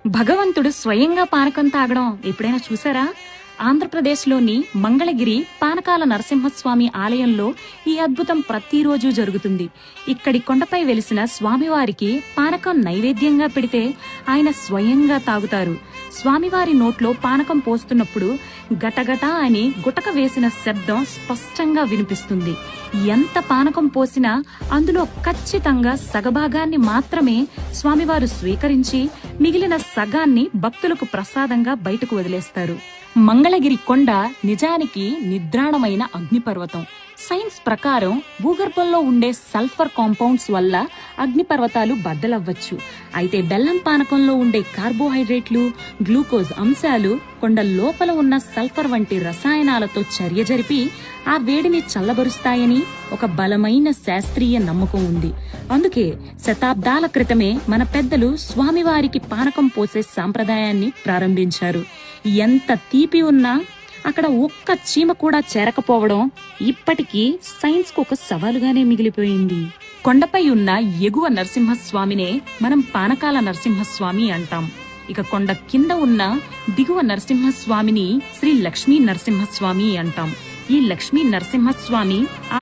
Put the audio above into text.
భగవంతుడు స్వయంగా పానకం తాగడం ఎప్పుడైనా చూసారా? ఆంధ్రప్రదేశ్లోని మంగళగిరి పానకాల నరసింహస్వామి ఆలయంలో ఈ అద్భుతం ప్రతిరోజు జరుగుతుంది. ఇక్కడి కొండపై వెలిసిన స్వామివారికి పానకం నైవేద్యంగా పెడితే ఆయన స్వయంగా తాగుతారు. స్వామివారి నోట్లో పానకం పోస్తున్నప్పుడు గటగట అని గుటక వేసిన శబ్దం స్పష్టంగా వినిపిస్తుంది. ఎంత పానకం పోసినా అందులో ఖచ్చితంగా సగభాగాన్ని మాత్రమే స్వామివారు స్వీకరించి మిగిలిన సగాన్ని భక్తులకు ప్రసాదంగా బయటకు వదిలేస్తారు. మంగళగిరి కొండ నిజానికి నిద్రాణమైన అగ్నిపర్వతం. సైన్స్ ప్రకారం భూగర్భంలో ఉండే సల్ఫర్ కాంపౌండ్స్ వల్ల అగ్నిపర్వతాలు బద్దలవ్వచ్చు. అయితే బెల్లం పానకంలో ఉండే కార్బోహైడ్రేట్లు, గ్లూకోజ్ అంశాలు కొండ లోపల ఉన్న సల్ఫర్ వంటి రసాయనాలతో చర్య జరిపి ఆ వేడిని చల్లబరుస్తాయని ఒక బలమైన శాస్త్రీయ నమ్మకం ఉంది. అందుకే శతాబ్దాల క్రితమే మన పెద్దలు స్వామివారికి పానకం పోసే సాంప్రదాయాన్ని ప్రారంభించారు. ఎంత తీపి ఉన్నా అక్కడ ఒక్క చీమ కూడా చేరకపోవడం ఇప్పటికీ సైన్స్ కు ఒక సవాలుగానే మిగిలిపోయింది. కొండపై ఉన్న ఎగువ నరసింహస్వామినే మనం పానకాల నరసింహస్వామి అంటాం. ఇక కొండ కింద ఉన్న దిగువ నరసింహస్వామిని శ్రీ లక్ష్మీ నరసింహస్వామి అంటాం. ఈ లక్ష్మీ నరసింహస్వామి